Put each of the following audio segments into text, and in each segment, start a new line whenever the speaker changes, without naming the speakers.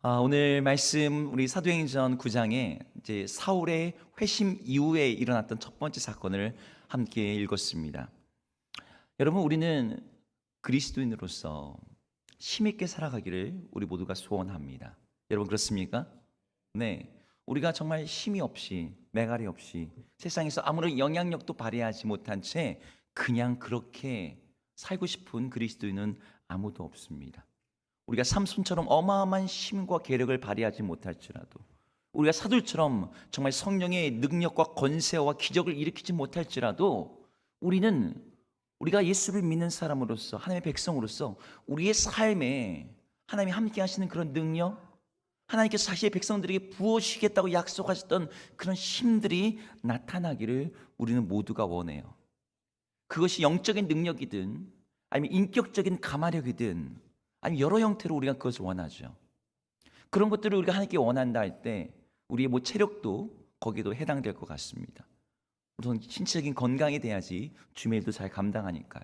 오늘 말씀 우리 사도행전 9장에 이제 사울의 회심 이후에 일어났던 첫 번째 사건을 함께 읽었습니다. 여러분, 우리는 그리스도인으로서 힘있게 살아가기를 우리 모두가 소원합니다. 여러분, 그렇습니까? 네, 우리가 정말 힘이 없이, 매갈이 없이, 세상에서 아무런 영향력도 발휘하지 못한 채 그냥 그렇게 살고 싶은 그리스도인은 아무도 없습니다. 우리가 삼손처럼 어마어마한 힘과 계력을 발휘하지 못할지라도, 우리가 사도처럼 정말 성령의 능력과 권세와 기적을 일으키지 못할지라도, 우리가 예수를 믿는 사람으로서, 하나님의 백성으로서 우리의 삶에 하나님이 함께 하시는 그런 능력, 하나님께서 자신의 백성들에게 부어주시겠다고 약속하셨던 그런 힘들이 나타나기를 우리는 모두가 원해요. 그것이 영적인 능력이든 아니면 인격적인 가마력이든 아니면 여러 형태로 우리가 그것을 원하죠. 그런 것들을 우리가 하나님께 원한다 할 때 우리의 체력도 거기도 해당될 것 같습니다. 우선 신체적인 건강이 돼야지 주의 일도 잘 감당하니까요.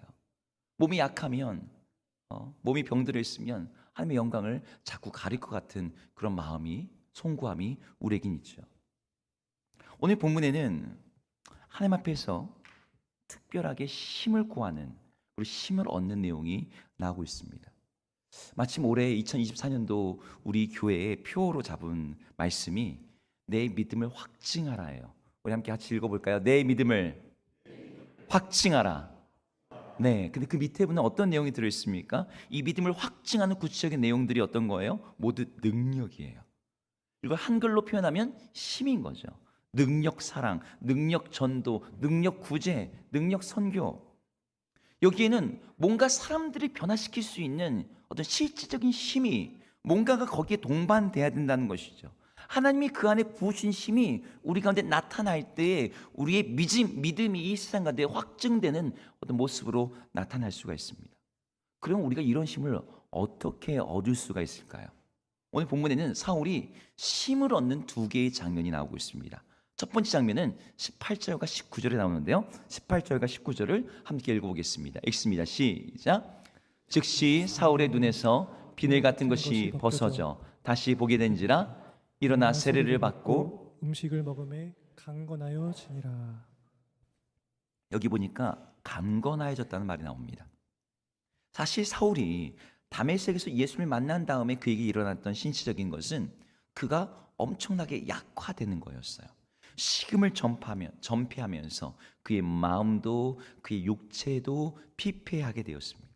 몸이 약하면, 몸이 병들어 있으면 하나님의 영광을 자꾸 가릴 것 같은 그런 마음이, 송구함이 우리에겐 있죠. 오늘 본문에는 하나님 앞에서 특별하게 힘을 구하는, 그리고 힘을 얻는 내용이 나오고 있습니다. 마침 올해 2024년도 우리 교회의 표어로 잡은 말씀이 내 믿음을 확증하라예요. 우리 함께 같이 읽어볼까요? 내 믿음을 확증하라. 네, 근데 그 밑에 보면 어떤 내용이 들어있습니까? 이 믿음을 확증하는 구체적인 내용들이 어떤 거예요? 모두 능력이에요. 이걸 한글로 표현하면 힘인 거죠. 능력 사랑, 능력 전도, 능력 구제, 능력 선교. 여기에는 뭔가 사람들이 변화시킬 수 있는 어떤 실질적인 힘이 뭔가가 거기에 동반돼야 된다는 것이죠. 하나님이 그 안에 부으신 힘이 우리 가운데 나타날 때 우리의 믿음이 이 세상 가운데 확증되는 어떤 모습으로 나타날 수가 있습니다. 그럼 우리가 이런 힘을 어떻게 얻을 수가 있을까요? 오늘 본문에는 사울이 힘을 얻는 두 개의 장면이 나오고 있습니다. 첫 번째 장면은 18절과 19절에 나오는데요, 18절과 19절을 함께 읽어보겠습니다. 읽습니다. 시작. 즉시 사울의 눈에서 비늘 같은 것이 벗어져 다시 보게 된지라 일어나 세례를 받고
음식을 먹음에 강건하여 지니라.
여기 보니까 강건하여졌다는 말이 나옵니다. 사실 사울이 다메섹에서 예수를 만난 다음에 그에게 일어났던 신체적인 것은 그가 엄청나게 약화되는 거였어요. 식음을 전폐하면서 그의 마음도 그의 육체도 피폐하게 되었습니다.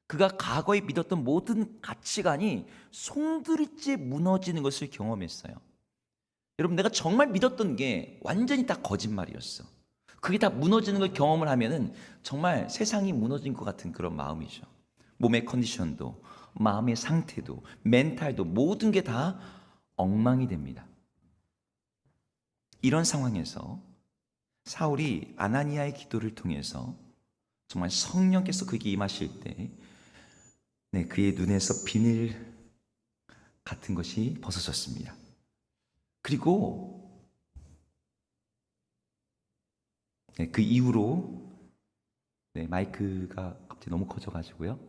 그가 과거에 믿었던 모든 가치관이 송두리째 무너지는 것을 경험했어요. 여러분, 내가 정말 믿었던 게 완전히 다 거짓말이었어. 그게 다 무너지는 걸 경험을 하면은 정말 세상이 무너진 것 같은 그런 마음이죠. 몸의 컨디션도, 마음의 상태도, 멘탈도 모든 게 다 엉망이 됩니다. 이런 상황에서 사울이 아나니아의 기도를 통해서 정말 성령께서 그에게 임하실 때 그의 눈에서 비늘 같은 것이 벗어졌습니다. 그리고 그 이후로 마이크가 갑자기 너무 커져가지고요.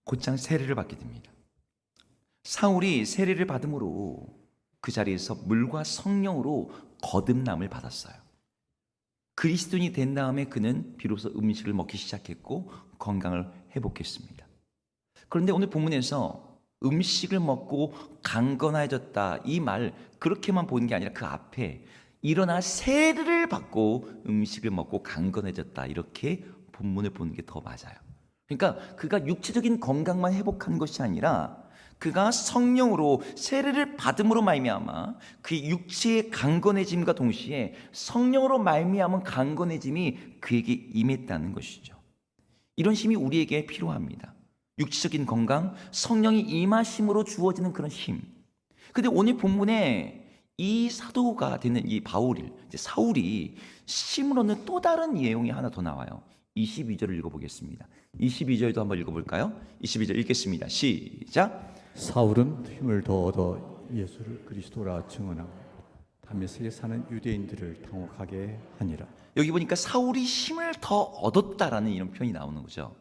곧장 세례를 받게 됩니다. 사울이 세례를 받음으로 그 자리에서 물과 성령으로 거듭남을 받았어요. 그리스도인이 된 다음에 그는 비로소 음식을 먹기 시작했고 건강을 회복했습니다. 그런데 오늘 본문에서 음식을 먹고 강건해졌다 이 말 그렇게만 보는 게 아니라 그 앞에 일어나 세례를 받고 음식을 먹고 강건해졌다 이렇게 본문을 보는 게 더 맞아요. 그러니까 그가 육체적인 건강만 회복한 것이 아니라 그가 성령으로 세례를 받음으로 말미암아 그의 육체의 강건해짐과 동시에 성령으로 말미암은 강건해짐이 그에게 임했다는 것이죠. 이런 힘이 우리에게 필요합니다. 육체적인 건강, 성령이 임하심으로 주어지는 그런 힘. 근데 오늘 본문에 이 사도가 되는 이 사울이 힘을 얻는 또 다른 내용이 하나 더 나와요. 22절을 읽어보겠습니다. 22절도 한번 읽어볼까요? 22절 읽겠습니다. 시작.
사울은 힘을 더 얻어 예수를 그리스도라 증언하고 다메섹에 사는 유대인들을 당혹하게 하니라.
여기 보니까 사울이 힘을 더 얻었다라는 이런 표현이 나오는 거죠.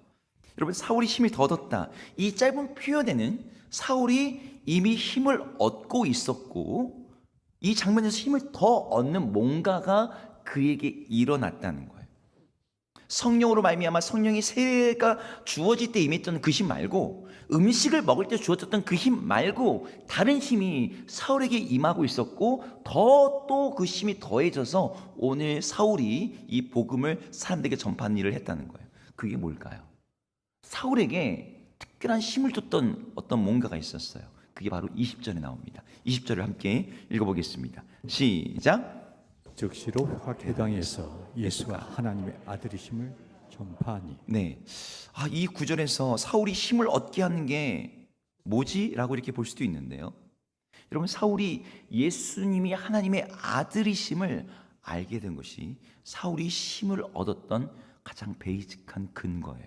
여러분, 사울이 힘을 더 얻었다. 이 짧은 표현에는 사울이 이미 힘을 얻고 있었고 이 장면에서 힘을 더 얻는 뭔가가 그에게 일어났다는 거예요. 성령으로 말미암아 성령의 세례가 주어질 때 임했던 그 힘 말고, 음식을 먹을 때 주어졌던 그 힘 말고 다른 힘이 사울에게 임하고 있었고, 더 또 그 힘이 더해져서 오늘 사울이 이 복음을 사람들에게 전파하는 일을 했다는 거예요. 그게 뭘까요? 사울에게 특별한 힘을 줬던 어떤 뭔가가 있었어요. 그게 바로 20절에 나옵니다. 20절을 함께 읽어보겠습니다. 시작.
즉시로 확해당에서 예수가 하나님의 아들이심을 전파하니.
네, 이 구절에서 사울이 힘을 얻게 하는 게 뭐지? 라고 이렇게 볼 수도 있는데요. 여러분, 사울이 예수님이 하나님의 아들이심을 알게 된 것이 사울이 힘을 얻었던 가장 베이직한 근거예요.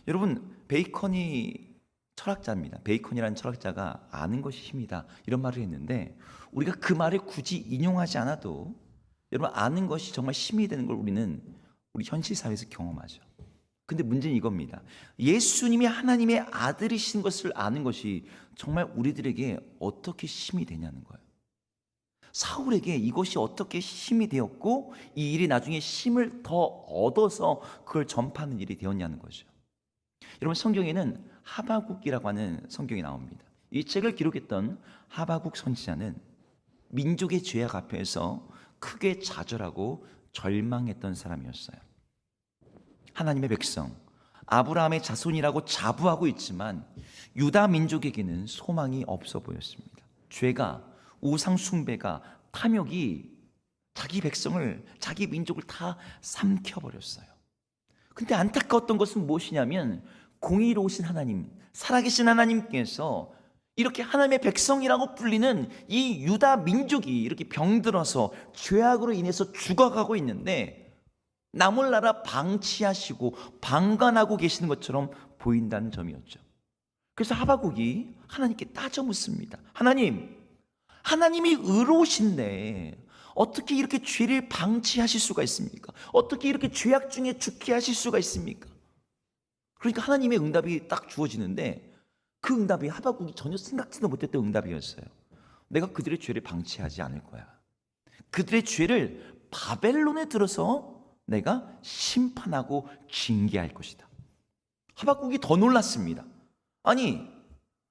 여러분, 베이컨이 철학자입니다. 베이컨이라는 철학자가 아는 것이 힘이다 이런 말을 했는데, 우리가 그 말을 굳이 인용하지 않아도 여러분, 아는 것이 정말 힘이 되는 걸 우리 현실 사회에서 경험하죠. 근데 문제는 이겁니다. 예수님이 하나님의 아들이신 것을 아는 것이 정말 우리들에게 어떻게 힘이 되냐는 거예요. 사울에게 이것이 어떻게 힘이 되었고 이 일이 나중에 힘을 더 얻어서 그걸 전파하는 일이 되었냐는 거죠. 여러분, 성경에는 하바국이라고 하는 성경이 나옵니다. 이 책을 기록했던 하바국 선지자는 민족의 죄악 앞에서 크게 좌절하고 절망했던 사람이었어요. 하나님의 백성, 아브라함의 자손이라고 자부하고 있지만 유다 민족에게는 소망이 없어 보였습니다. 죄가, 우상 숭배가, 탐욕이 자기 백성을, 자기 민족을 다 삼켜버렸어요. 근데 안타까웠던 것은 무엇이냐면, 공의로우신 하나님, 살아계신 하나님께서 이렇게 하나님의 백성이라고 불리는 이 유다 민족이 이렇게 병들어서 죄악으로 인해서 죽어가고 있는데 남을 나라 방치하시고 방관하고 계시는 것처럼 보인다는 점이었죠. 그래서 하바국이 하나님께 따져 묻습니다. 하나님이 의로우신데 어떻게 이렇게 죄를 방치하실 수가 있습니까? 어떻게 이렇게 죄악 중에 죽게 하실 수가 있습니까? 그러니까 하나님의 응답이 딱 주어지는데, 그 응답이 하바국이 전혀 생각지도 못했던 응답이었어요. 내가 그들의 죄를 방치하지 않을 거야. 그들의 죄를 바벨론에 들어서 내가 심판하고 징계할 것이다. 하바국이 더 놀랐습니다. 아니,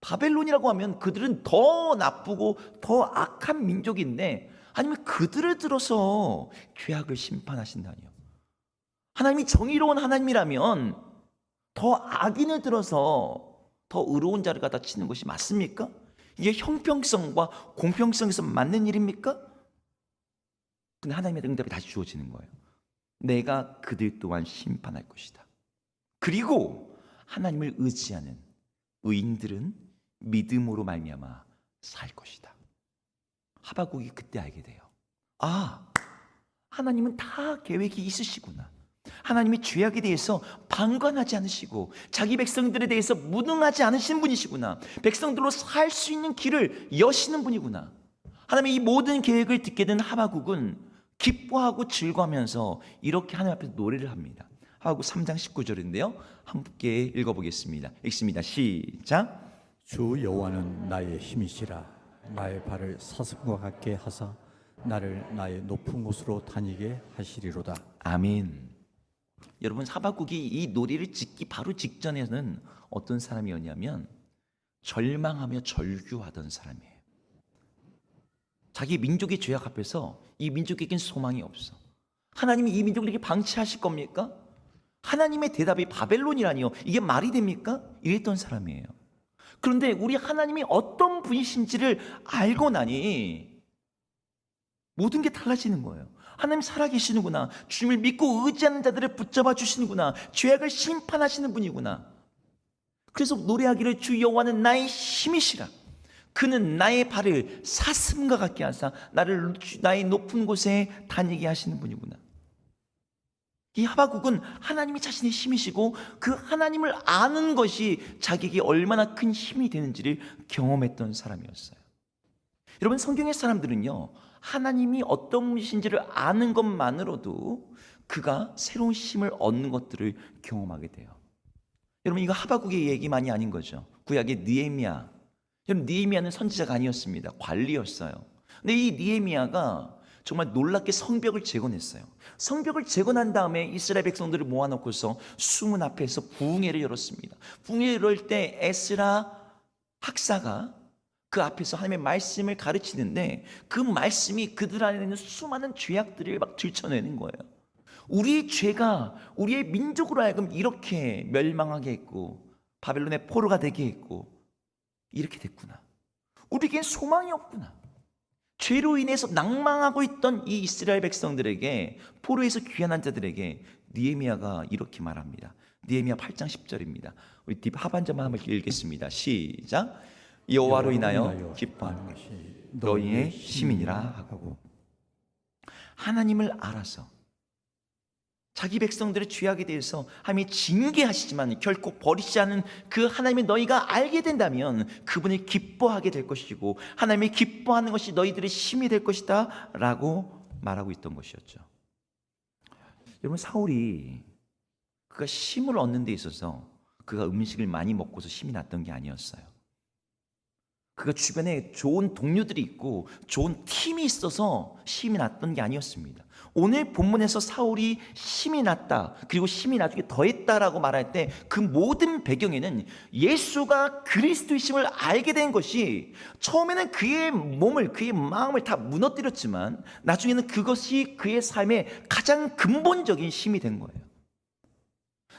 바벨론이라고 하면 그들은 더 나쁘고 더 악한 민족인데 아니면 그들을 들어서 죄악을 심판하신다니요. 하나님이 정의로운 하나님이라면 더 악인을 들어서 더 의로운 자를 갖다 치는 것이 맞습니까? 이게 형평성과 공평성에서 맞는 일입니까? 근데 하나님의 응답이 다시 주어지는 거예요. 내가 그들 또한 심판할 것이다. 그리고 하나님을 의지하는 의인들은 믿음으로 말미암아 살 것이다. 하바국이 그때 알게 돼요. 하나님은 다 계획이 있으시구나. 하나님이 죄악에 대해서 방관하지 않으시고 자기 백성들에 대해서 무능하지 않으신 분이시구나. 백성들로 살 수 있는 길을 여시는 분이구나. 하나님의 이 모든 계획을 듣게 된 하바국은 기뻐하고 즐거워하면서 이렇게 하나님 앞에서 노래를 합니다. 하바국 3장 19절인데요. 함께 읽어보겠습니다. 읽습니다. 시작.
주 여호와는 나의 힘이시라. 나의 발을 사슴과 같게 하사 나를 나의 높은 곳으로 다니게 하시리로다.
아멘. 여러분, 하바국이 이 노래를 짓기 바로 직전에는 어떤 사람이었냐면 절망하며 절규하던 사람이에요. 자기 민족의 죄악 앞에서 이 민족에겐 소망이 없어. 하나님이 이 민족을 이렇게 방치하실 겁니까? 하나님의 대답이 바벨론이라니요. 이게 말이 됩니까? 이랬던 사람이에요. 그런데 우리 하나님이 어떤 분이신지를 알고 나니 모든 게 달라지는 거예요. 하나님 살아계시는구나. 주님을 믿고 의지하는 자들을 붙잡아 주시는구나. 죄악을 심판하시는 분이구나. 그래서 노래하기를 주 여호와는 나의 힘이시라. 그는 나의 발을 사슴과 같게 하사 나를 나의 높은 곳에 다니게 하시는 분이구나. 이 하바국은 하나님이 자신의 힘이시고 그 하나님을 아는 것이 자기에게 얼마나 큰 힘이 되는지를 경험했던 사람이었어요. 여러분, 성경의 사람들은요, 하나님이 어떤 분이신지를 아는 것만으로도 그가 새로운 힘을 얻는 것들을 경험하게 돼요. 여러분 이거 하박국의 얘기만이 아닌 거죠. 구약의 느헤미야. 여러분 느헤미야는 선지자가 아니었습니다. 관리였어요. 근데 이 느헤미야가 정말 놀랍게 성벽을 재건했어요. 성벽을 재건한 다음에 이스라엘 백성들을 모아놓고서 수문 앞에서 부흥회를 열었습니다. 부흥회를 열을 때 에스라 학사가 그 앞에서 하나님의 말씀을 가르치는데 그 말씀이 그들 안에 있는 수많은 죄악들을 막 들춰내는 거예요. 우리의 죄가 우리의 민족으로 하여금 이렇게 멸망하게 했고 바벨론의 포로가 되게 했고 이렇게 됐구나. 우리에겐 소망이 없구나. 죄로 인해서 낭망하고 있던 이 이스라엘 백성들에게, 포로에서 귀환한 자들에게 느헤미야가 이렇게 말합니다. 느헤미야 8장 10절입니다. 우리 뒷 하반절만 한번 읽겠습니다. 시작. 여호와로 인하여 기뻐하는 것이 너희의 힘이니라 하고, 하나님을 알아서 자기 백성들의 죄악에 대해서 하나님이 징계하시지만 결코 버리지 않은 그 하나님의 너희가 알게 된다면 그분이 기뻐하게 될 것이고 하나님이 기뻐하는 것이 너희들의 힘이 될 것이다 라고 말하고 있던 것이었죠. 여러분, 사울이 그가 힘을 얻는 데 있어서 그가 음식을 많이 먹고서 힘이 났던 게 아니었어요. 그가 주변에 좋은 동료들이 있고 좋은 팀이 있어서 힘이 났던 게 아니었습니다. 오늘 본문에서 사울이 힘이 났다, 그리고 힘이 나중에 더했다라고 말할 때 그 모든 배경에는 예수가 그리스도이심을 알게 된 것이 처음에는 그의 몸을, 그의 마음을 다 무너뜨렸지만 나중에는 그것이 그의 삶의 가장 근본적인 힘이 된 거예요.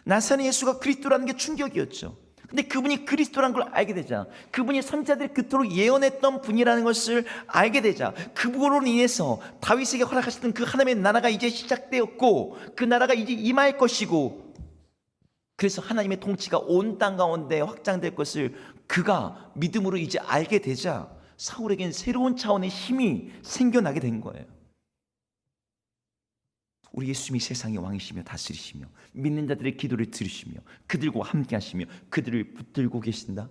나사렛 예수가 그리스도라는 게 충격이었죠. 근데 그분이 그리스도라는 걸 알게 되자, 그분이 선지자들이 그토록 예언했던 분이라는 것을 알게 되자, 그분으로 인해서 다윗에게 허락하셨던 그 하나님의 나라가 이제 시작되었고 그 나라가 이제 임할 것이고, 그래서 하나님의 통치가 온 땅 가운데 확장될 것을 그가 믿음으로 이제 알게 되자 사울에겐 새로운 차원의 힘이 생겨나게 된 거예요. 우리 예수님이 세상의 왕이시며 다스리시며 믿는 자들의 기도를 들으시며 그들과 함께 하시며 그들을 붙들고 계신다.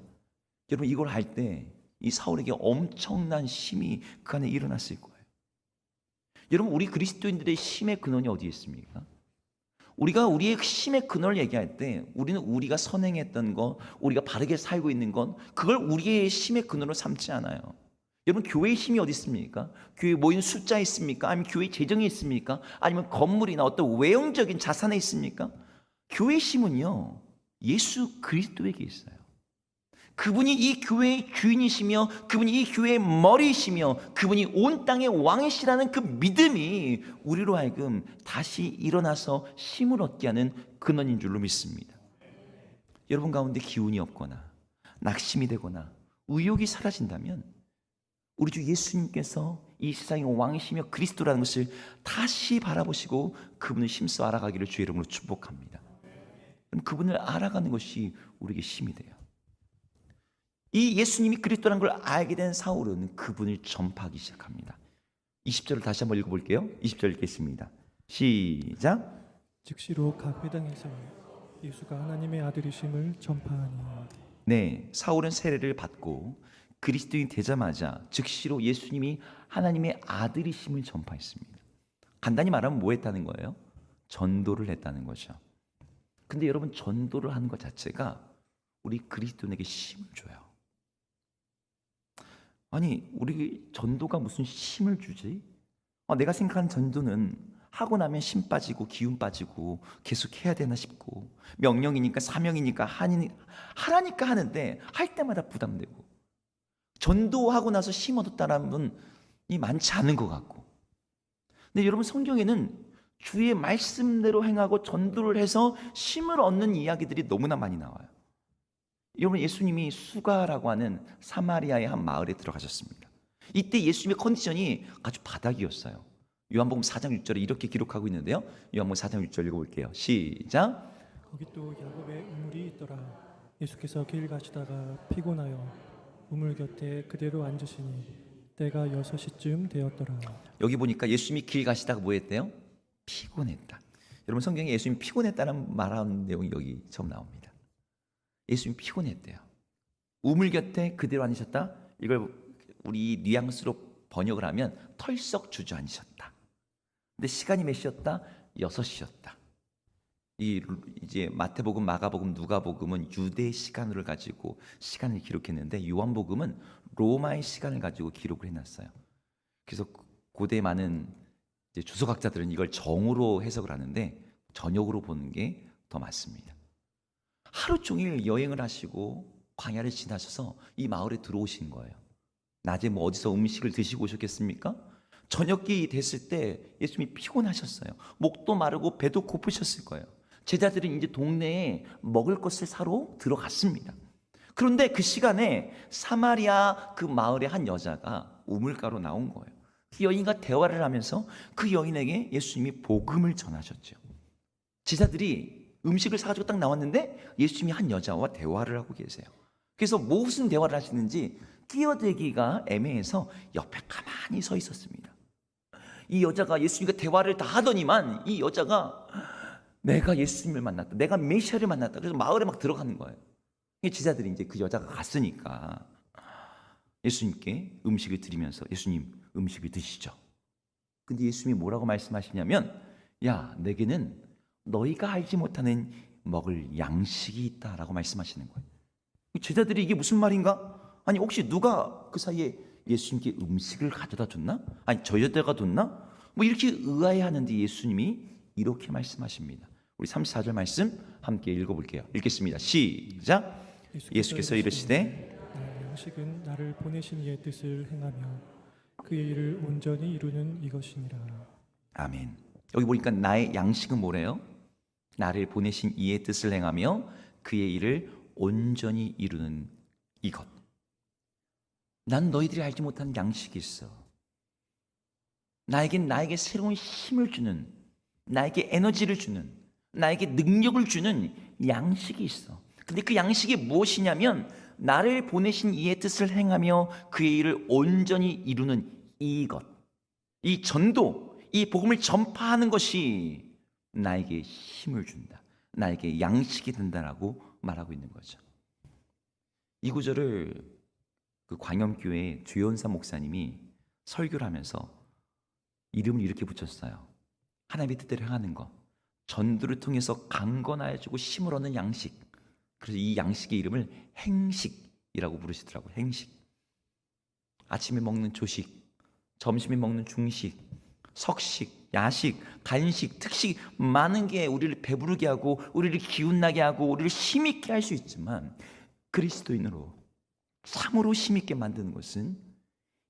여러분, 이걸 할 때 이 사울에게 엄청난 힘이 그 안에 일어났을 거예요. 여러분, 우리 그리스도인들의 힘의 근원이 어디에 있습니까? 우리가 우리의 힘의 근원을 얘기할 때 우리는 우리가 선행했던 것, 우리가 바르게 살고 있는 것, 그걸 우리의 힘의 근원으로 삼지 않아요. 여러분, 교회의 힘이 어디 있습니까? 교회에 모인 숫자에 있습니까? 아니면 교회 재정에 있습니까? 아니면 건물이나 어떤 외형적인 자산에 있습니까? 교회의 힘은요, 예수 그리스도에게 있어요. 그분이 이 교회의 주인이시며 그분이 이 교회의 머리이시며 그분이 온 땅의 왕이시라는 그 믿음이 우리로 하여금 다시 일어나서 힘을 얻게 하는 근원인 줄로 믿습니다. 여러분 가운데 기운이 없거나 낙심이 되거나 의욕이 사라진다면 우리 주 예수님께서 이 세상의 왕이시며 그리스도라는 것을 다시 바라보시고 그분을 힘써 알아가기를 주의 이름으로 축복합니다. 그분을 알아가는 것이 우리에게 힘이 돼요. 이 예수님이 그리스도라는 걸 알게 된 사울은 그분을 전파하기 시작합니다. 20절을 다시 한번 읽어볼게요. 20절 읽겠습니다. 시작.
즉시로 각 회당에서 예수가 하나님의 아들이심을 전파하니.
네, 사울은 세례를 받고 그리스도인 되자마자 즉시로 예수님이 하나님의 아들이심을 전파했습니다. 간단히 말하면 뭐 했다는 거예요? 전도를 했다는 거죠. 근데 여러분, 전도를 하는 것 자체가 우리 그리스도인에게 힘을 줘요. 아니, 우리 전도가 무슨 힘을 주지? 내가 생각하는 전도는 하고 나면 힘 빠지고 기운 빠지고 계속 해야 되나 싶고, 명령이니까 사명이니까 하라니까 하는데 할 때마다 부담되고, 전도하고 나서 힘 얻었다는 분이 많지 않은 것 같고. 근데 여러분, 성경에는 주의 말씀대로 행하고 전도를 해서 힘을 얻는 이야기들이 너무나 많이 나와요. 여러분, 예수님이 수가라고 하는 사마리아의 한 마을에 들어가셨습니다. 이때 예수님의 컨디션이 아주 바닥이었어요. 요한복음 4장 6절에 이렇게 기록하고 있는데요, 요한복음 4장 6절 읽어볼게요. 시작.
거기 또 야곱의 우물이 있더라. 예수께서 길 가시다가 피곤하여 우물 곁에 그대로 앉으시니 때가 6시쯤 되었더라.
여기 보니까 예수님이 길 가시다가 뭐 했대요? 피곤했다. 여러분, 성경에 예수님이 피곤했다는 말하는 내용이 여기 처음 나옵니다. 예수님이 피곤했대요. 우물 곁에 그대로 앉으셨다. 이걸 우리 뉘앙스로 번역을 하면 털썩 주저앉으셨다. 근데 시간이 몇 시였다? 6시였다. 이제 마태복음, 마가복음, 누가복음은 유대 시간을 가지고 시간을 기록했는데 요한복음은 로마의 시간을 가지고 기록을 해놨어요. 그래서 고대 많은 이제 주석학자들은 이걸 정으로 해석을 하는데 전역으로 보는 게 더 맞습니다. 하루 종일 여행을 하시고 광야를 지나셔서 이 마을에 들어오신 거예요. 낮에 뭐 어디서 음식을 드시고 오셨겠습니까? 저녁이 됐을 때 예수님이 피곤하셨어요. 목도 마르고 배도 고프셨을 거예요. 제자들은 이제 동네에 먹을 것을 사러 들어갔습니다. 그런데 그 시간에 사마리아 그 마을의 한 여자가 우물가로 나온 거예요. 그 여인과 대화를 하면서 그 여인에게 예수님이 복음을 전하셨죠. 제자들이 음식을 사가지고 딱 나왔는데 예수님이 한 여자와 대화를 하고 계세요. 그래서 무슨 대화를 하시는지 끼어들기가 애매해서 옆에 가만히 서 있었습니다. 이 여자가 예수님과 대화를 다 하더니만 이 여자가 내가 예수님을 만났다, 내가 메시아를 만났다, 그래서 마을에 막 들어가는 거예요. 제자들이 이제 그 여자가 갔으니까 예수님께 음식을 드리면서 예수님 음식을 드시죠. 근데 예수님이 뭐라고 말씀하시냐면 야, 내게는 너희가 알지 못하는 먹을 양식이 있다라고 말씀하시는 거예요. 제자들이 이게 무슨 말인가? 아니 혹시 누가 그 사이에 예수님께 음식을 가져다 줬나? 아니 저 여자가 줬나? 뭐 이렇게 의아해하는데 예수님이 이렇게 말씀하십니다. 우리 34절 말씀 함께 읽어볼게요. 읽겠습니다. 시작. 예수께서 이르시되
나의 양식은 나를 보내신 이의 뜻을 행하며 그의 일을 온전히 이루는 이것이니라.
아멘. 여기 보니까 나의 양식은 뭐래요? 나를 보내신 이의 뜻을 행하며 그의 일을 온전히 이루는 이것. 난 너희들이 알지 못한 양식이 있어. 나에게 새로운 힘을 주는, 나에게 에너지를 주는, 나에게 능력을 주는 양식이 있어. 근데 그 양식이 무엇이냐면 나를 보내신 이의 뜻을 행하며 그의 일을 온전히 이루는 이것. 이 전도, 이 복음을 전파하는 것이 나에게 힘을 준다, 나에게 양식이 된다라고 말하고 있는 거죠. 이 구절을 그 광염교회 주연사 목사님이 설교를 하면서 이름을 이렇게 붙였어요. 하나님의 뜻대로 행하는 것, 전도를 통해서 강건하여지고 힘을 얻는 양식. 그래서 이 양식의 이름을 행식이라고 부르시더라고요. 행식. 아침에 먹는 조식, 점심에 먹는 중식, 석식, 야식, 간식, 특식, 많은 게 우리를 배부르게 하고 우리를 기운나게 하고 우리를 힘있게 할 수 있지만 그리스도인으로 참으로 힘있게 만드는 것은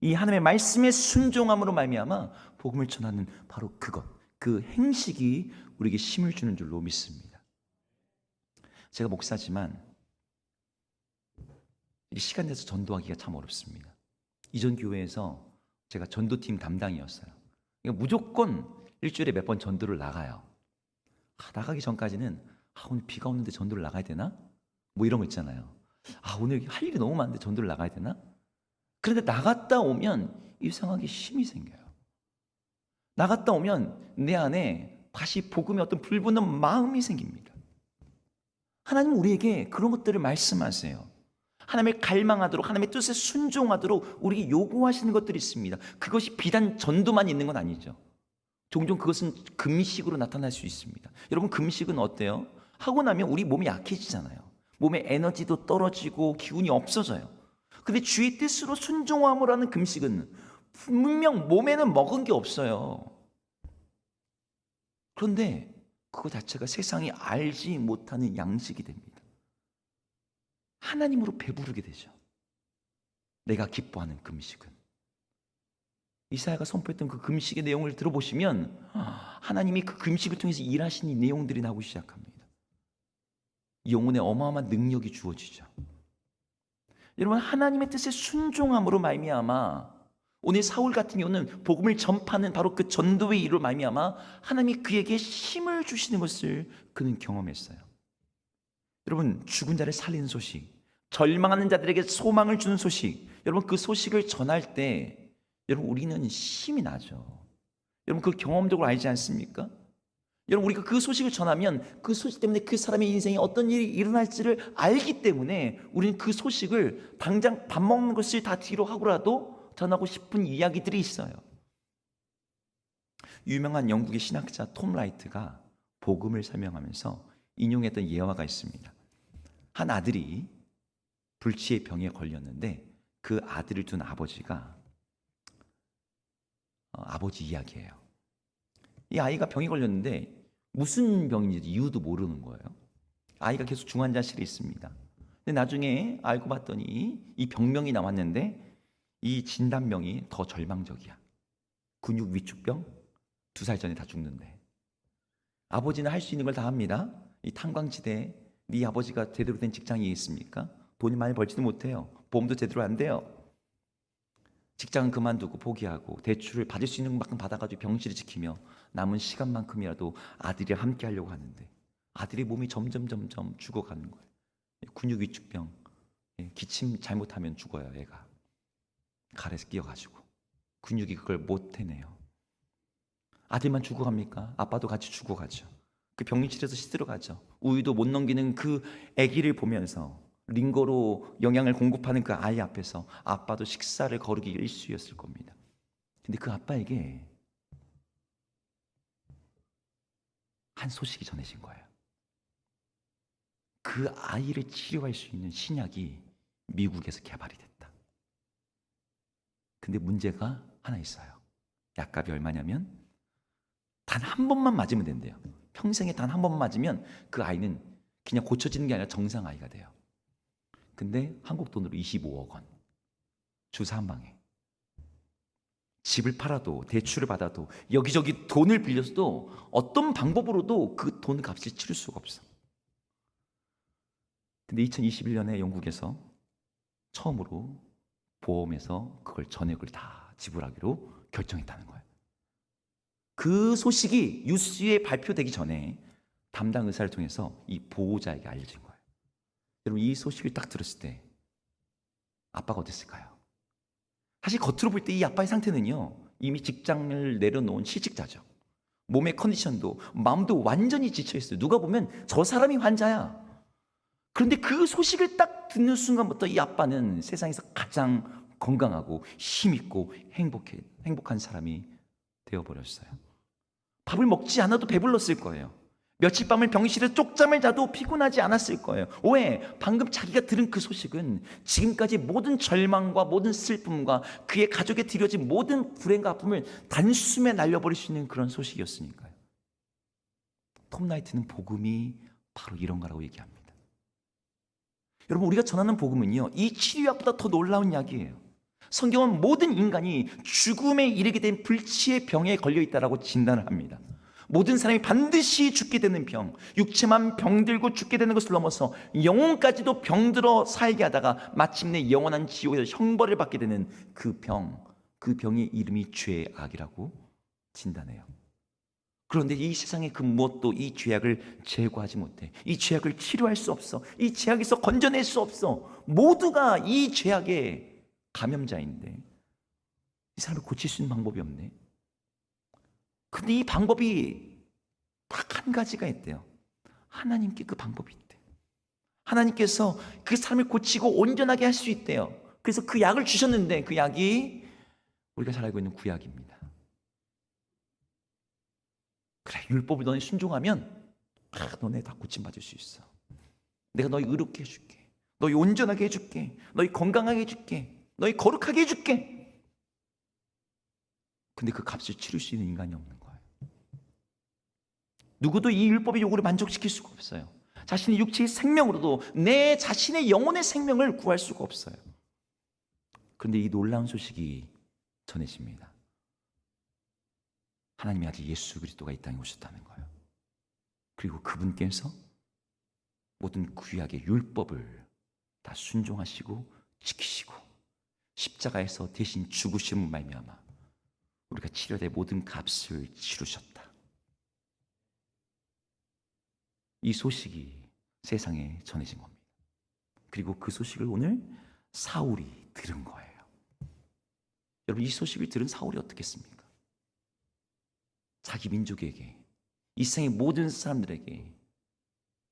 이 하나님의 말씀에 순종함으로 말미암아 복음을 전하는 바로 그것, 그 행식이 우리에게 힘을 주는 줄로 믿습니다. 제가 목사지만 시간 내서 전도하기가 참 어렵습니다. 이전 교회에서 제가 전도팀 담당이었어요. 그러니까 무조건 일주일에 몇 번 전도를 나가요. 나가기 전까지는 오늘 비가 오는데 전도를 나가야 되나? 뭐 이런 거 있잖아요. 오늘 할 일이 너무 많은데 전도를 나가야 되나? 그런데 나갔다 오면 이상하게 힘이 생겨요. 나갔다 오면 내 안에 다시 복음의 어떤 불붙는 마음이 생깁니다. 하나님은 우리에게 그런 것들을 말씀하세요. 하나님을 갈망하도록, 하나님의 뜻에 순종하도록 우리에게 요구하시는 것들이 있습니다. 그것이 비단 전도만 있는 건 아니죠. 종종 그것은 금식으로 나타날 수 있습니다. 여러분, 금식은 어때요? 하고 나면 우리 몸이 약해지잖아요. 몸의 에너지도 떨어지고 기운이 없어져요. 근데 주의 뜻으로 순종함으로 하는 금식은 분명 몸에는 먹은 게 없어요. 그런데 그거 자체가 세상이 알지 못하는 양식이 됩니다. 하나님으로 배부르게 되죠. 내가 기뻐하는 금식은. 이사야가 선포했던 그 금식의 내용을 들어보시면 하나님이 그 금식을 통해서 일하신 이 내용들이 나오기 시작합니다. 영혼에 어마어마한 능력이 주어지죠. 여러분, 하나님의 뜻에 순종함으로 말미암아 오늘 사울 같은 경우는 복음을 전파하는 바로 그 전도의 일로 말미암아 하나님이 그에게 힘을 주시는 것을 그는 경험했어요. 여러분, 죽은 자를 살리는 소식, 절망하는 자들에게 소망을 주는 소식, 여러분 그 소식을 전할 때 여러분 우리는 힘이 나죠. 여러분 그 경험적으로 알지 않습니까? 여러분 우리가 그 소식을 전하면 그 소식 때문에 그 사람의 인생에 어떤 일이 일어날지를 알기 때문에 우리는 그 소식을 당장 밥 먹는 것을 다 뒤로 하고라도 전하고 싶은 이야기들이 있어요. 유명한 영국의 신학자 톰 라이트가 복음을 설명하면서 인용했던 예화가 있습니다. 한 아들이 불치의 병에 걸렸는데 그 아들을 둔 아버지가 아버지 이야기예요. 이 아이가 병이 걸렸는데 무슨 병인지 이유도 모르는 거예요. 아이가 계속 중환자실에 있습니다. 근데 나중에 알고 봤더니 이 병명이 나왔는데 이 진단명이 더 절망적이야. 근육 위축병, 2살 전에 다 죽는데. 아버지는 할 수 있는 걸 다 합니다. 이 탄광지대에 네 아버지가 제대로 된 직장이 있습니까? 돈이 많이 벌지도 못해요. 보험도 제대로 안 돼요. 직장은 그만두고 포기하고 대출을 받을 수 있는 만큼 받아가지고 병실을 지키며 남은 시간만큼이라도 아들이랑 함께 하려고 하는데 아들의 몸이 점점 죽어가는 거예요. 근육 위축병, 기침 잘못하면 죽어요. 애가 갈에서 끼어가지고 근육이 그걸 못 해내요. 아들만 죽어갑니까? 아빠도 같이 죽어가죠. 그 병실에서 시들어가죠. 우유도 못 넘기는 그 아기를 보면서 링거로 영양을 공급하는 그 아이 앞에서 아빠도 식사를 거르기 일쑤였을 겁니다. 근데 그 아빠에게 한 소식이 전해진 거예요. 그 아이를 치료할 수 있는 신약이 미국에서 개발이 됐다. 근데 문제가 하나 있어요. 약값이 얼마냐면 단 한 번만 맞으면 된대요. 평생에 단 한 번만 맞으면 그 아이는 그냥 고쳐지는 게 아니라 정상 아이가 돼요. 근데 한국 돈으로 25억 원. 주사 한 방에. 집을 팔아도 대출을 받아도 여기저기 돈을 빌려서도 어떤 방법으로도 그 돈 값을 치를 수가 없어. 근데 2021년에 영국에서 처음으로 보험에서 그걸 전액을 다 지불하기로 결정했다는 거예요. 그 소식이 뉴스에 발표되기 전에 담당 의사를 통해서 이 보호자에게 알려진 거예요. 여러분 이 소식을 딱 들었을 때 아빠가 어땠을까요? 사실 겉으로 볼 때 이 아빠의 상태는요 이미 직장을 내려놓은 실직자죠. 몸의 컨디션도 마음도 완전히 지쳐있어요. 누가 보면 저 사람이 환자야. 그런데 그 소식을 딱 듣는 순간부터 이 아빠는 세상에서 가장 건강하고 힘있고 행복한 사람이 되어버렸어요. 밥을 먹지 않아도 배불렀을 거예요. 며칠 밤을 병실에서 쪽잠을 자도 피곤하지 않았을 거예요. 왜? 방금 자기가 들은 그 소식은 지금까지 모든 절망과 모든 슬픔과 그의 가족에 드려진 모든 불행과 아픔을 단숨에 날려버릴 수 있는 그런 소식이었으니까요. 톰 라이트는 복음이 바로 이런 거라고 얘기합니다. 여러분 우리가 전하는 복음은요 이 치료약보다 더 놀라운 약이에요. 성경은 모든 인간이 죽음에 이르게 된 불치의 병에 걸려 있다라고 진단을 합니다. 모든 사람이 반드시 죽게 되는 병, 육체만 병들고 죽게 되는 것을 넘어서 영혼까지도 병들어 살게 하다가 마침내 영원한 지옥에서 형벌을 받게 되는 그 병, 그 병의 이름이 죄악이라고 진단해요. 그런데 이 세상의 그 무엇도 이 죄악을 제거하지 못해. 이 죄악을 치료할 수 없어. 이 죄악에서 건져낼 수 없어. 모두가 이 죄악의 감염자인데 이 사람을 고칠 수 있는 방법이 없네. 근데 이 방법이 딱 한 가지가 있대요. 하나님께 그 방법이 있대. 하나님께서 그 사람을 고치고 온전하게 할 수 있대요. 그래서 그 약을 주셨는데 그 약이 우리가 잘 알고 있는 구약입니다. 그래, 율법을 너네 순종하면 너네 다 고침받을 수 있어. 내가 너희 의롭게 해줄게. 너희 온전하게 해줄게. 너희 건강하게 해줄게. 너희 거룩하게 해줄게. 근데 그 값을 치를 수 있는 인간이 없는 거예요. 누구도 이 율법의 요구를 만족시킬 수가 없어요. 자신의 육체의 생명으로도 내 자신의 영혼의 생명을 구할 수가 없어요. 그런데 이 놀라운 소식이 전해집니다. 하나님의 아들 예수 그리스도가 이 땅에 오셨다는 거예요. 그리고 그분께서 모든 구약의 율법을 다 순종하시고 지키시고 십자가에서 대신 죽으심을 말미암아 우리가 치료될 모든 값을 치르셨다. 이 소식이 세상에 전해진 겁니다. 그리고 그 소식을 오늘 사울이 들은 거예요. 여러분 이 소식을 들은 사울이 어떻겠습니까? 자기 민족에게 이 세상의 모든 사람들에게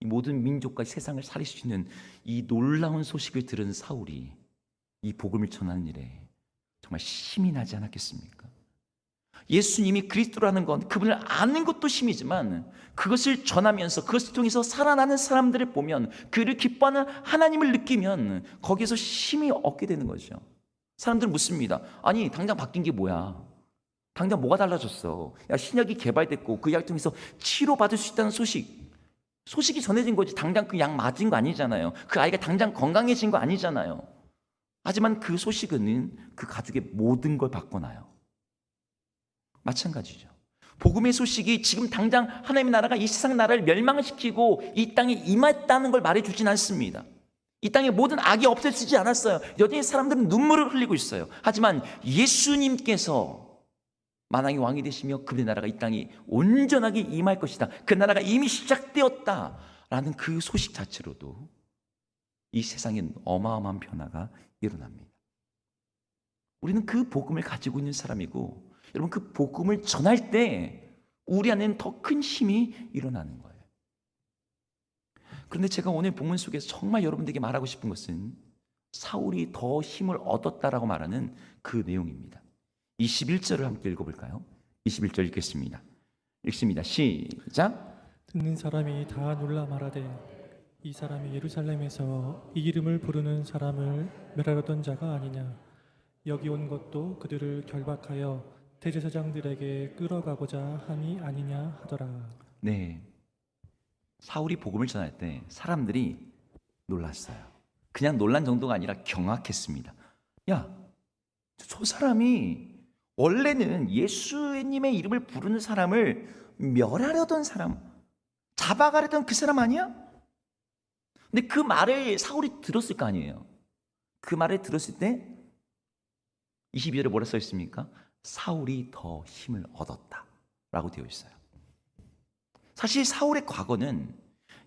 이 모든 민족과 세상을 살릴 수 있는 이 놀라운 소식을 들은 사울이 이 복음을 전하는 일에 정말 힘이 나지 않았겠습니까? 예수님이 그리스도라는 건 그분을 아는 것도 힘이지만 그것을 전하면서 그것을 통해서 살아나는 사람들을 보면 그를 기뻐하는 하나님을 느끼면 거기에서 힘이 얻게 되는 거죠. 사람들은 묻습니다. 아니 당장 바뀐 게 뭐야? 당장 뭐가 달라졌어? 야, 신약이 개발됐고 그 약 통해서 치료받을 수 있다는 소식이 전해진 거지. 당장 그 약 맞은 거 아니잖아요. 그 아이가 당장 건강해진 거 아니잖아요. 하지만 그 소식은 그 가족의 모든 걸 바꿔놔요. 마찬가지죠. 복음의 소식이 지금 당장 하나님의 나라가 이 세상 나라를 멸망시키고 이 땅에 임했다는 걸 말해주진 않습니다. 이 땅에 모든 악이 없어지지 않았어요. 여전히 사람들은 눈물을 흘리고 있어요. 하지만 예수님께서 만왕의 왕이 되시며 그분의 나라가 이 땅에 온전하게 임할 것이다. 그 나라가 이미 시작되었다라는 그 소식 자체로도 이 세상엔 어마어마한 변화가 일어납니다. 우리는 그 복음을 가지고 있는 사람이고 여러분 그 복음을 전할 때 우리 안에는 더 큰 힘이 일어나는 거예요. 그런데 제가 오늘 본문 속에서 정말 여러분들에게 말하고 싶은 것은 사울이 더 힘을 얻었다라고 말하는 그 내용입니다. 21절을 함께 읽어볼까요? 21절 읽겠습니다. 읽습니다. 시작.
듣는 사람이 다 놀라 말하되 이 사람이 예루살렘에서 이 이름을 부르는 사람을 멸하려던 자가 아니냐. 여기 온 것도 그들을 결박하여 대제사장들에게 끌어가고자 함이 아니냐 하더라.
네, 사울이 복음을 전할 때 사람들이 놀랐어요. 그냥 놀란 정도가 아니라 경악했습니다. 야, 저 사람이 원래는 예수님의 이름을 부르는 사람을 멸하려던 사람, 잡아가려던 그 사람 아니야? 근데 그 말을 사울이 들었을 거 아니에요. 그 말을 들었을 때 22절에 뭐라 써 있습니까? 사울이 더 힘을 얻었다 라고 되어 있어요. 사실 사울의 과거는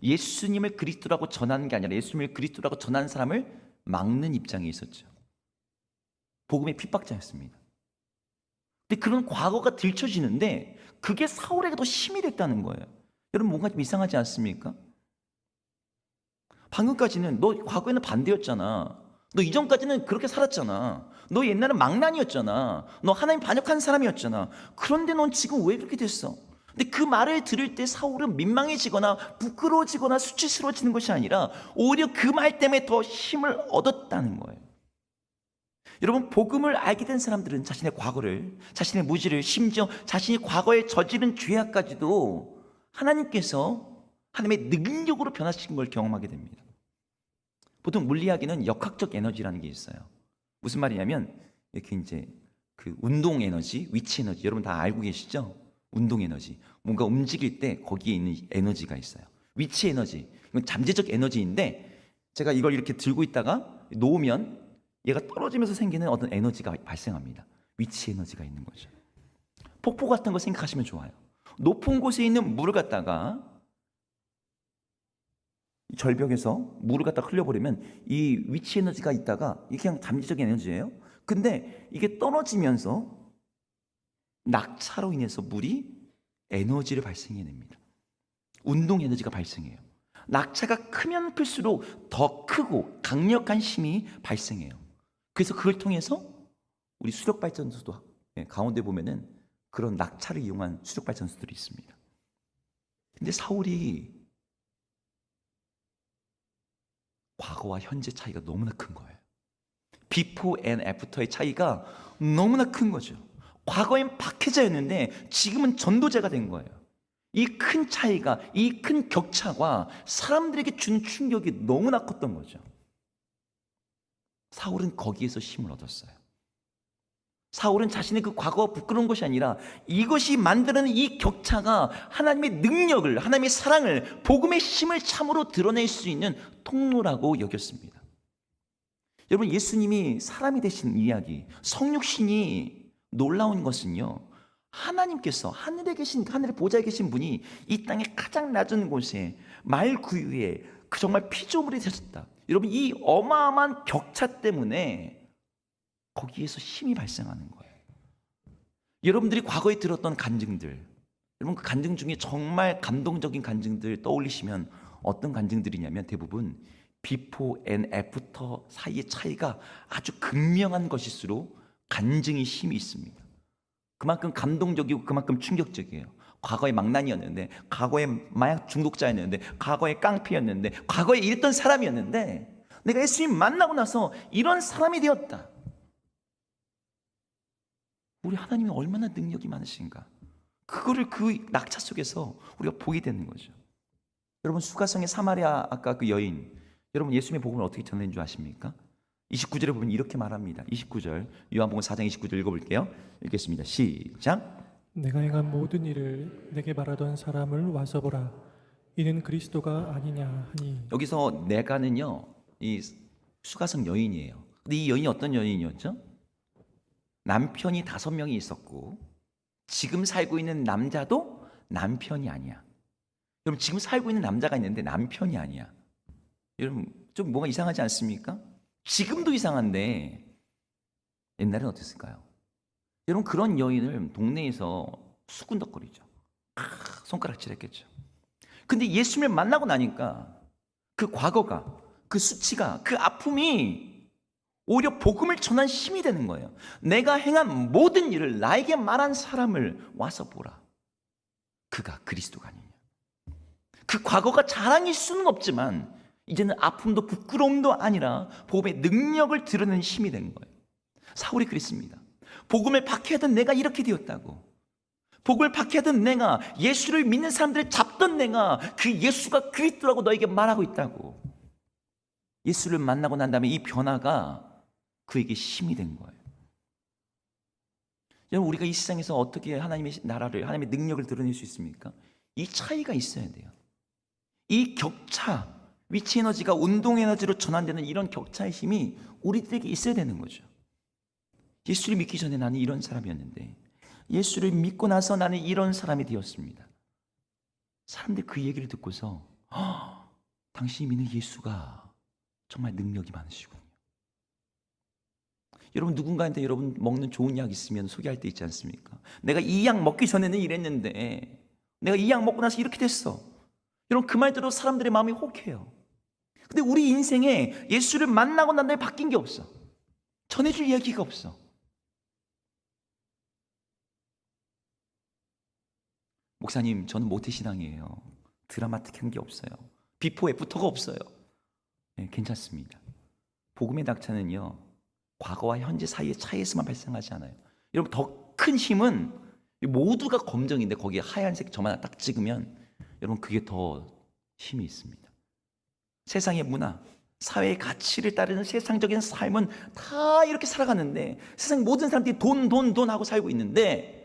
예수님을 그리스도라고 전하는 게 아니라 예수님을 그리스도라고 전하는 사람을 막는 입장에 있었죠. 복음의 핍박자였습니다. 근데 그런 과거가 들춰지는데 그게 사울에게 더 힘이 됐다는 거예요. 여러분 뭔가 좀 이상하지 않습니까? 방금까지는 너 과거에는 반대였잖아. 너 이전까지는 그렇게 살았잖아. 너 옛날엔 망난이었잖아. 너 하나님 반역한 사람이었잖아. 그런데 넌 지금 왜 그렇게 됐어? 근데 그 말을 들을 때 사울은 민망해지거나 부끄러워지거나 수치스러워지는 것이 아니라 오히려 그 말 때문에 더 힘을 얻었다는 거예요. 여러분 복음을 알게 된 사람들은 자신의 과거를, 자신의 무지를, 심지어 자신이 과거에 저지른 죄악까지도 하나님께서 하나님의 능력으로 변화시킨 걸 경험하게 됩니다. 보통 물리학에는 역학적 에너지라는 게 있어요. 무슨 말이냐면 이렇게 이제 그 운동 에너지, 위치 에너지 여러분 다 알고 계시죠? 운동 에너지, 뭔가 움직일 때 거기에 있는 에너지가 있어요. 위치 에너지, 이건 잠재적 에너지인데 제가 이걸 이렇게 들고 있다가 놓으면 얘가 떨어지면서 생기는 어떤 에너지가 발생합니다. 위치 에너지가 있는 거죠. 폭포 같은 거 생각하시면 좋아요. 높은 곳에 있는 물을 갖다가 절벽에서 물을 갖다 흘려버리면 이 위치 에너지가 있다가 이게 그냥 잠재적 에너지예요. 근데 이게 떨어지면서 낙차로 인해서 물이 에너지를 발생해냅니다. 운동 에너지가 발생해요. 낙차가 크면 클수록 더 크고 강력한 힘이 발생해요. 그래서 그걸 통해서 우리 수력발전소도 가운데 보면은 그런 낙차를 이용한 수력발전소들이 있습니다. 근데 사울이 과거와 현재 차이가 너무나 큰 거예요. 비포 앤 애프터의 차이가 너무나 큰 거죠. 과거엔 박해자였는데 지금은 전도자가 된 거예요. 이 큰 차이가, 이 큰 격차가 사람들에게 준 충격이 너무나 컸던 거죠. 사울은 거기에서 힘을 얻었어요. 사울은 자신의 그 과거가 부끄러운 것이 아니라 이것이 만드는 이 격차가 하나님의 능력을, 하나님의 사랑을, 복음의 힘을 참으로 드러낼 수 있는 통로라고 여겼습니다. 여러분 예수님이 사람이 되신 이야기, 성육신이 놀라운 것은요, 하나님께서 하늘에 계신, 하늘의 보좌에 계신 분이 이 땅의 가장 낮은 곳에 말 구유에 그 정말 피조물이 되셨다. 여러분 이 어마어마한 격차 때문에 거기에서 힘이 발생하는 거예요. 여러분들이 과거에 들었던 간증들, 여러분 그 간증 중에 정말 감동적인 간증들 떠올리시면 어떤 간증들이냐면 대부분 비포 앤 애프터 사이의 차이가 아주 극명한 것일수록 간증의 힘이 있습니다. 그만큼 감동적이고 그만큼 충격적이에요. 과거에 망난이었는데, 과거에 마약 중독자였는데, 과거에 깡패였는데, 과거에 이랬던 사람이었는데 내가 예수님 만나고 나서 이런 사람이 되었다. 우리 하나님이 얼마나 능력이 많으신가, 그거를 그 낙차 속에서 우리가 보게 되는 거죠. 여러분, 수가성의 사마리아 아까 그 여인, 여러분 예수님의 복음을 어떻게 전하는 줄 아십니까? 29절에 보면 이렇게 말합니다. 29절, 요한복음 4장 29절 읽어볼게요. 읽겠습니다. 시작.
내가 행한 모든 일을 내게 말하던 사람을 와서 보라. 이는 그리스도가 아니냐 하니.
여기서 내가는요, 이 수가성 여인이에요. 근데 이 여인이 어떤 여인이었죠? 남편이 5명이 있었고 지금 살고 있는 남자도 남편이 아니야. 여러분, 지금 살고 있는 남자가 있는데 남편이 아니야. 여러분, 좀 뭔가 이상하지 않습니까? 지금도 이상한데 옛날엔 어땠을까요? 여러분, 그런 여인을 동네에서 수군덕거리죠. 손가락질했겠죠. 근데 예수님을 만나고 나니까 그 과거가, 그 수치가, 그 아픔이 오히려 복음을 전한 힘이 되는 거예요. 내가 행한 모든 일을 나에게 말한 사람을 와서 보라. 그가 그리스도가 아니냐. 그 과거가 자랑일 수는 없지만 이제는 아픔도 부끄러움도 아니라 복음의 능력을 드러내는 힘이 된 거예요. 사울이 그랬습니다. 복음을 박해하던 내가 이렇게 되었다고. 복음을 박해하던 내가, 예수를 믿는 사람들을 잡던 내가 그 예수가 그리스도라고 너에게 말하고 있다고. 예수를 만나고 난 다음에 이 변화가 그에게 힘이 된 거예요. 여러분, 우리가 이 세상에서 어떻게 하나님의 나라를, 하나님의 능력을 드러낼 수 있습니까? 이 차이가 있어야 돼요. 이 격차, 위치 에너지가 운동 에너지로 전환되는 이런 격차의 힘이 우리들에게 있어야 되는 거죠. 예수를 믿기 전에 나는 이런 사람이었는데 예수를 믿고 나서 나는 이런 사람이 되었습니다. 사람들이 그 얘기를 듣고서 당신이 믿는 예수가 정말 능력이 많으시군요. 여러분, 누군가한테 여러분 먹는 좋은 약 있으면 소개할 때 있지 않습니까? 내가 이 약 먹기 전에는 이랬는데 내가 이 약 먹고 나서 이렇게 됐어. 여러분, 그 말 들어 사람들의 마음이 혹해요. 근데 우리 인생에 예수를 만나고 난 다음에 바뀐 게 없어. 전해줄 이야기가 없어. 목사님, 저는 모태신앙이에요. 드라마틱한 게 없어요. 비포 애프터가 없어요. 네, 괜찮습니다. 복음의 낙차는요, 과거와 현재 사이의 차이에서만 발생하지 않아요. 여러분, 더 큰 힘은 모두가 검정인데 거기에 하얀색 점 하나 딱 찍으면 여러분, 그게 더 힘이 있습니다. 세상의 문화, 사회의 가치를 따르는 세상적인 삶은 다 이렇게 살아가는데 세상 모든 사람들이 돈 하고 살고 있는데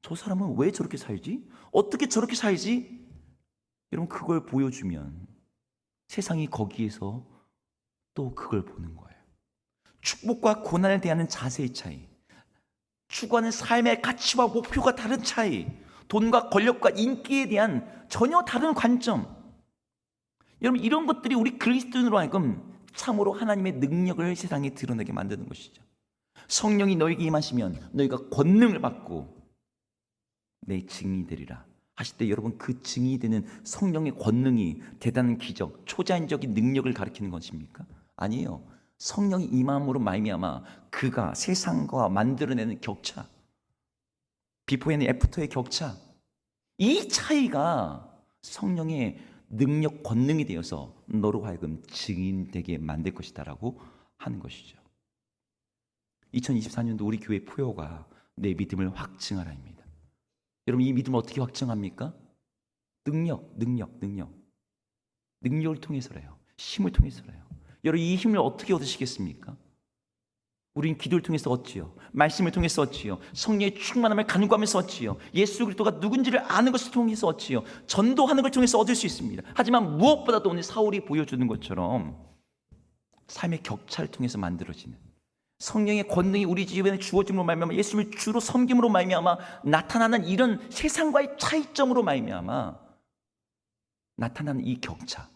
저 사람은 왜 저렇게 살지? 어떻게 저렇게 살지? 여러분, 그걸 보여주면 세상이 거기에서 또 그걸 보는 거예요. 축복과 고난을 대하는 자세의 차이, 추구하는 삶의 가치와 목표가 다른 차이, 돈과 권력과 인기에 대한 전혀 다른 관점. 여러분, 이런 것들이 우리 그리스도인으로 하여금 참으로 하나님의 능력을 세상에 드러내게 만드는 것이죠. 성령이 너에게 임하시면 너희가 권능을 받고 내 증인이 되리라 하실 때 여러분, 그 증인이 되는 성령의 권능이 대단한 기적, 초자연적인 능력을 가리키는 것입니까? 아니에요. 성령이 임함으로 말미암아 그가 세상과 만들어내는 격차, 비포 앤 애프터의 격차, 이 차이가 성령의 능력, 권능이 되어서 너로 하여금 증인되게 만들 것이다라고 하는 것이죠. 2024년도 우리 교회 포효가 내 믿음을 확증하라입니다. 여러분, 이 믿음을 어떻게 확증합니까? 능력을 통해서래요. 힘을 통해서래요. 여러분, 이 힘을 어떻게 얻으시겠습니까? 우린 기도를 통해서 얻지요. 말씀을 통해서 얻지요. 성령의 충만함을 간구하면서 얻지요. 예수 그리스도가 누군지를 아는 것을 통해서 얻지요. 전도하는 걸 통해서 얻을 수 있습니다. 하지만 무엇보다도 오늘 사울이 보여주는 것처럼 삶의 격차를 통해서 만들어지는 성령의 권능이 우리 주변에 주어짐으로 말미암아 예수님을 주로 섬김으로 말미암아 나타나는 이런 세상과의 차이점으로 말미암아 나타나는 이 격차,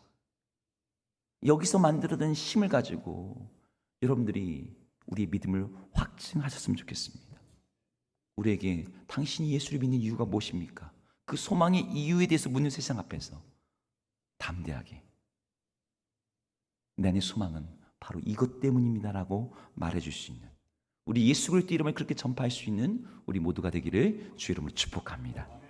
여기서 만들어낸 힘을 가지고 여러분들이 우리의 믿음을 확증하셨으면 좋겠습니다. 우리에게 당신이 예수를 믿는 이유가 무엇입니까? 그 소망의 이유에 대해서 묻는 세상 앞에서 담대하게 내 안의 소망은 바로 이것 때문입니다라고 말해줄 수 있는 우리 예수 그리스도 이름을 그렇게 전파할 수 있는 우리 모두가 되기를 주 이름으로 축복합니다.